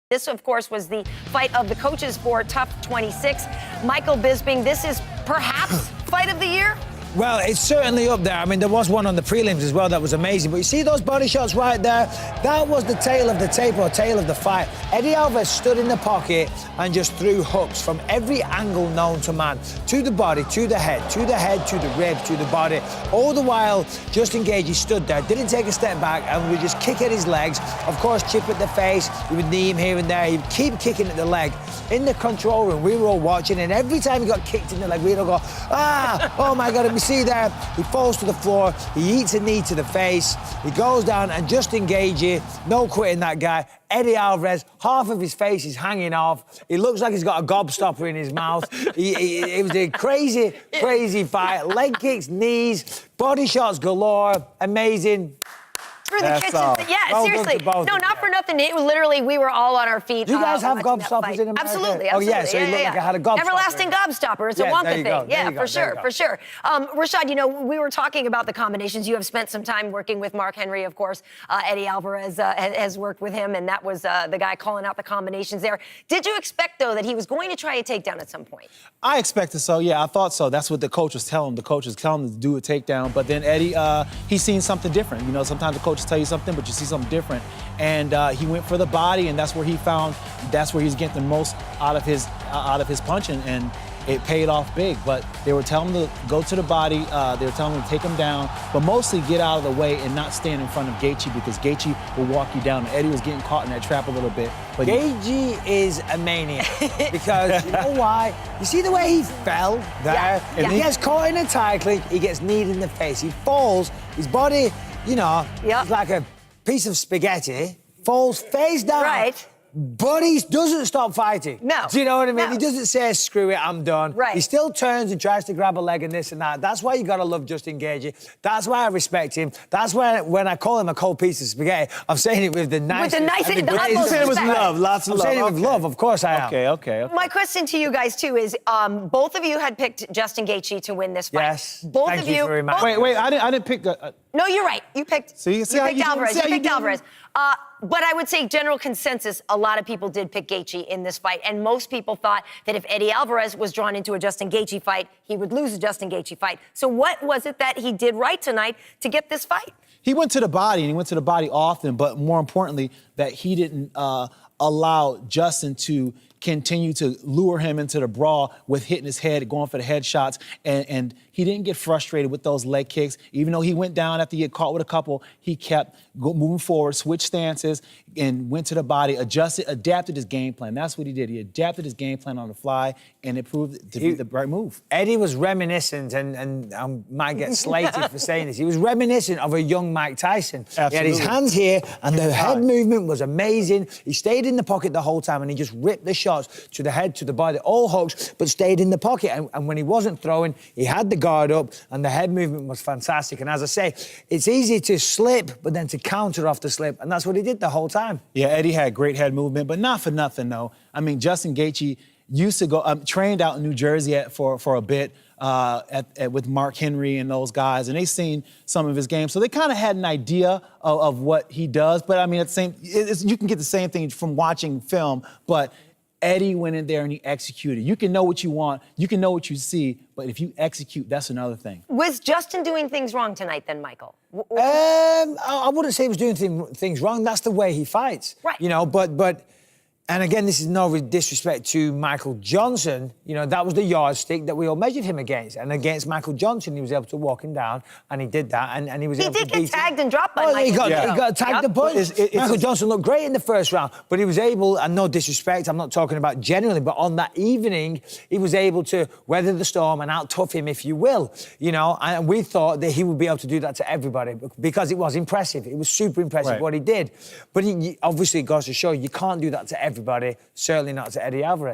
This, of course, was the fight of the coaches for Tough 26. Michael Bisping, this is perhaps fight of the year? Well, it's certainly up there. I mean, there was one on the prelims as well that was amazing. But you see those body shots right there? That was the tail of the tape or tail of the fight. Eddie Alvarez stood in the pocket and just threw hooks from every angle known to man. To the body, to the head, to the head, to the ribs, to the body. All the while, Justin Gaethje stood there, didn't take a step back, and would just kick at his legs. Of course, chip at the face. He would knee him here and there. He'd keep kicking at the leg. In the control room, we were all watching, and every time he got kicked in the leg, we'd all go, ah, oh my God. And we see there, he falls to the floor, he eats a knee to the face, he goes down, and Justin Gaethje, no quitting that guy. Eddie Alvarez, half of his face is hanging off. He looks like he's got a gobstopper in his mouth. It was a crazy, crazy fight. Leg kicks, knees, body shots galore. Amazing. Through the kitchen. Yeah, well, seriously. No, not for nothing. It was literally, we were all on our feet. Do you guys have gobstoppers in America? Absolutely, absolutely. Oh, yeah, so you look like I had a gobstopper. Everlasting gobstopper. It's a Wonka thing. Go, yeah, for sure, for sure. Rashad, you know, we were talking about the combinations. You have spent some time working with Mark Henry, of course. Eddie Alvarez has worked with him, and that was the guy calling out the combinations there. Did you expect, though, that he was going to try a takedown at some point? I expected so, yeah, I thought so. That's what the coach was telling him. The coach was telling him to do a takedown, but then Eddie, he's seen something different. You know, sometimes the coaches tell you something, but you see something different. And he went for the body, and that's where he's getting the most out of his punching, and it paid off big. But they were telling him to go to the body, they were telling him to take him down, but mostly get out of the way and not stand in front of Gaethje, because Gaethje will walk you down. And Eddie was getting caught in that trap a little bit. But Gaethje is a maniac, because you know why? You see the way he fell there? Yeah. And he gets caught in a tie clink, he gets kneed in the face, he falls, his body, you know, it's like a piece of spaghetti, falls face down. Right. But he doesn't stop fighting. No. Do you know what I mean? No. He doesn't say, screw it, I'm done. Right. He still turns and tries to grab a leg and this and that. That's why you gotta love Justin Gaethje. That's why I respect him. That's why when I call him a cold piece of spaghetti, I'm saying it with the nicest. With the nicest, the utmost I'm saying it with respect. love, lots of I'm love. saying it with love, of course I am. Okay. My question to you guys, too, is both of you had picked Justin Gaethje to win this fight. Yes. Both Thank of you you. for reminding me. Wait, I didn't pick the... No, you're right. You picked. See you how picked you do? Alvarez. See how You you picked do? Alvarez. But I would say general consensus, a lot of people did pick Gaethje in this fight, and most people thought that if Eddie Alvarez was drawn into a Justin Gaethje fight, he would lose a Justin Gaethje fight. So what was it that he did right tonight to get this fight? He went to the body, and he went to the body often, but more importantly, that he didn't allow Justin to continue to lure him into the brawl with hitting his head, going for the headshots, and he didn't get frustrated with those leg kicks. Even though he went down after he get caught with a couple, he kept moving forward, switched stances, and went to the body, adapted his game plan. That's what he did. He adapted his game plan on the fly, and it proved to be the right move. Eddie was reminiscent, and I might get slated for saying this, he was reminiscent of a young Mike Tyson. Absolutely. He had his hands here, and the head movement was amazing. He stayed in the pocket the whole time, and he just ripped the shots to the head, to the body, all hooks, but stayed in the pocket. And when he wasn't throwing, he had the guard up, and the head movement was fantastic. And as I say, it's easy to slip, but then to counter off the slip, and that's what he did the whole time. Yeah, Eddie had great head movement, but not for nothing, though. I mean, Justin Gaethje used to go, trained out in New Jersey for a bit with Mark Henry and those guys, and they seen some of his games. So they kind of had an idea of what he does, but I mean, at the same, you can get the same thing from watching film, but Eddie went in there and he executed. You can know what you want, you can know what you see, but if you execute, that's another thing. Was Justin doing things wrong tonight then, Michael? I wouldn't say he was doing things wrong. That's the way he fights. Right. You know, but and again, this is no disrespect to Michael Johnson. You know, that was the yardstick that we all measured him against. And against Michael Johnson, he was able to walk him down, and he did that, and he was able to beat him. He did get tagged and dropped by Michael. He got tagged the punch. It's Michael Johnson looked great in the first round, but he was able, and no disrespect, I'm not talking about generally, but on that evening, he was able to weather the storm and out-tough him, if you will. You know, and we thought that he would be able to do that to everybody, because it was impressive. It was super impressive what he did. But he obviously, it goes to show you can't do that to everybody, certainly not to Eddie Alvarez.